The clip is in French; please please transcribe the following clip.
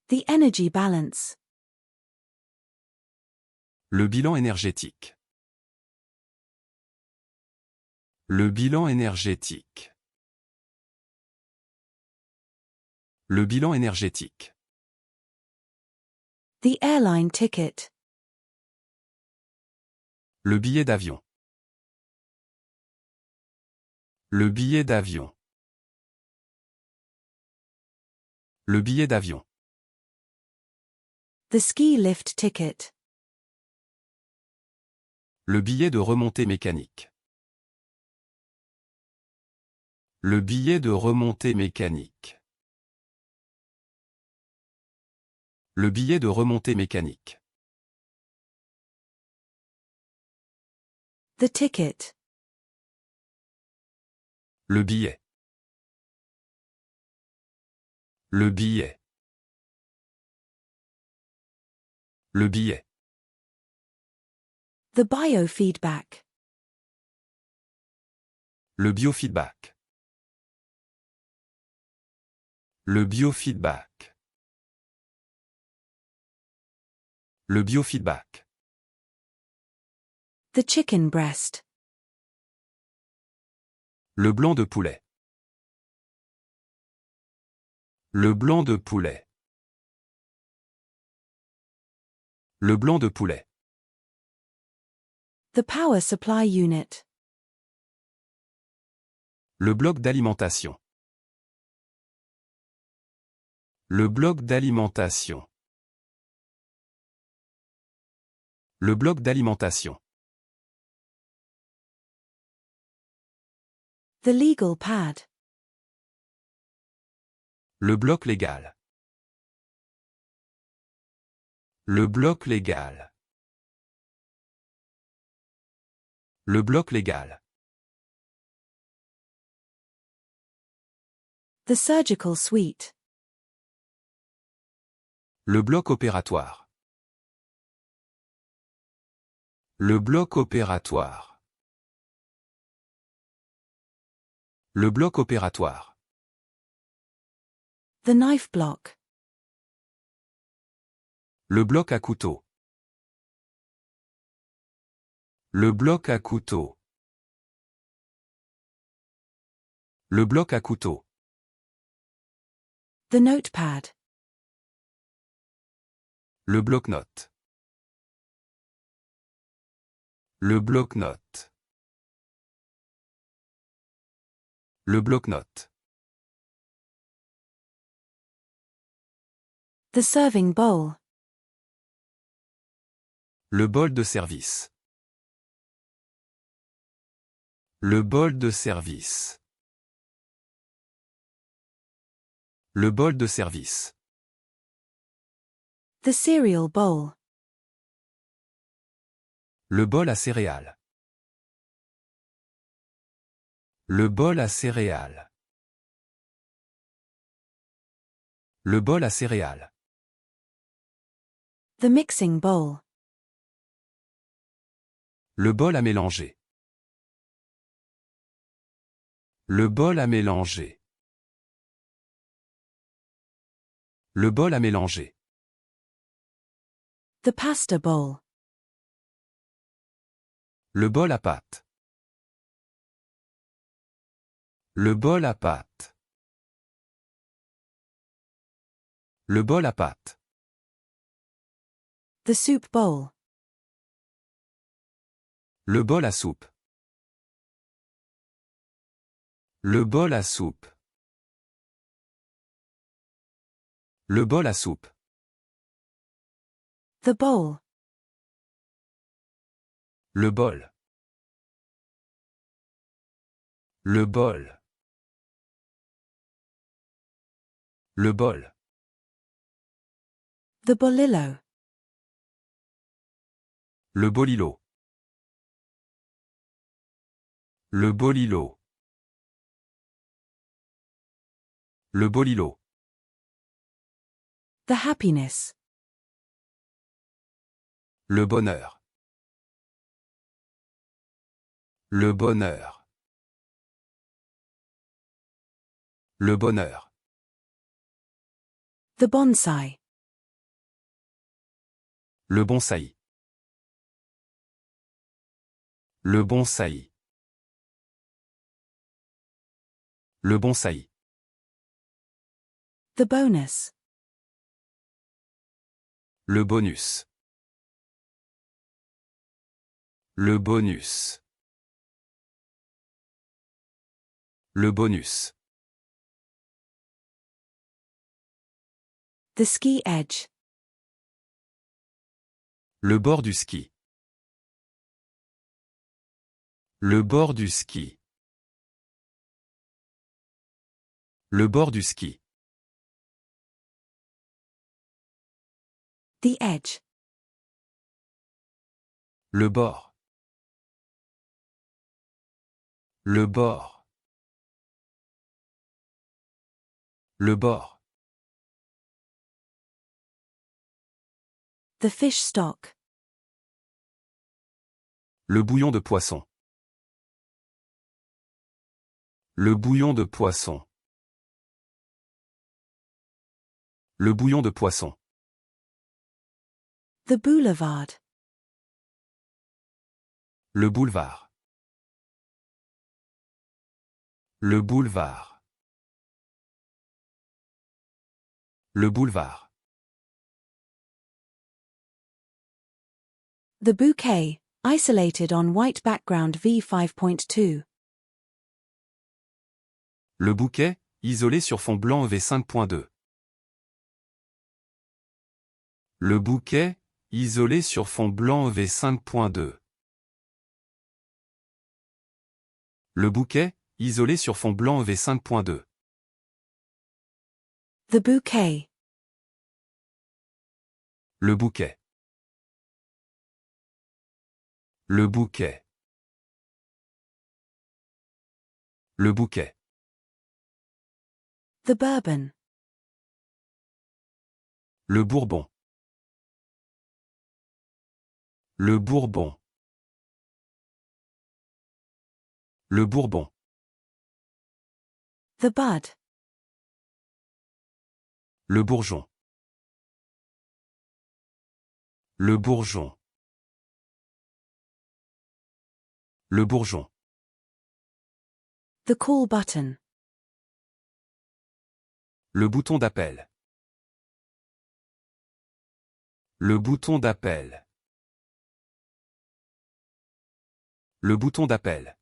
The energy balance. Le bilan énergétique. Le bilan énergétique. Le bilan énergétique. The airline ticket. Le billet d'avion. Le billet d'avion. Le billet d'avion. The ski lift ticket. Le billet de remontée mécanique. Le billet de remontée mécanique. Le billet de remontée mécanique. The ticket. Le billet. Le billet. Le billet. The biofeedback. Le biofeedback. Le biofeedback. Le biofeedback. The chicken breast. Le blanc de poulet. Le blanc de poulet. Le blanc de poulet. The power supply unit. Le bloc d'alimentation. Le bloc d'alimentation. Le bloc d'alimentation. The legal pad. Le bloc légal. Le bloc légal. Le bloc légal. The surgical suite. Le bloc opératoire. Le bloc opératoire. Le bloc opératoire. The knife block. Le bloc à couteau. Le bloc à couteau. Le bloc à couteau. The notepad. Le bloc-notes. Le bloc-notes. Le bloc-notes. The serving bowl. Le bol de service. Le bol de service. Le bol de service. The cereal bowl. Le bol à céréales. Le bol à céréales. Le bol à céréales. The mixing bowl. Le bol à mélanger. Le bol à mélanger. Le bol à mélanger. The pasta bowl. Le bol à pâte. Le bol à pâte. Le bol à pâte. The soup bowl. Le bol à soupe. Le bol à soupe. Le bol à soupe. The bowl. Le bol. Le bol. Le bol. The bolillo. Le bolilo. Le bolilo. Le bolilo. The happiness. Le bonheur. Le bonheur. Le bonheur. The bonsai. Le bonsaï. Le bonsaï. Le bonsaï. The bonus. Le bonus. Le bonus. Le bonus. The ski edge. Le bord du ski. Le bord du ski. Le bord du ski. The edge. Le bord. Le bord. Le bord. The fish stock. Le bouillon de poisson. Le bouillon de poisson. Le bouillon de poisson. The boulevard. Le boulevard. Le boulevard. Le boulevard. The bouquet, isolated on white background V5.2. Le bouquet, isolé sur fond blanc V5.2. Le bouquet, isolé sur fond blanc V5.2. Le bouquet, isolé sur fond blanc V5.2. The bouquet. Le bouquet. Le bouquet. Le bouquet. The bourbon. Le bourbon. Le bourbon. Le bourbon. The bud. Le bourgeon. Le bourgeon. Le bourgeon. The call button. Le bouton d'appel. Le bouton d'appel. Le bouton d'appel.